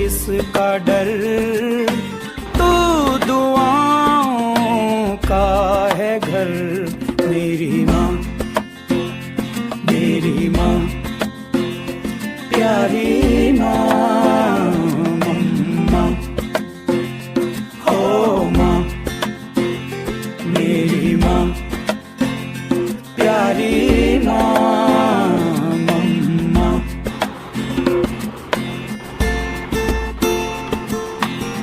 किसका डर, तू दुआओं का है घर। मेरी माँ, मेरी माँ, प्यारी माँ, मम्मा, ओ माँ, मेरी माँ, प्यारी माँ।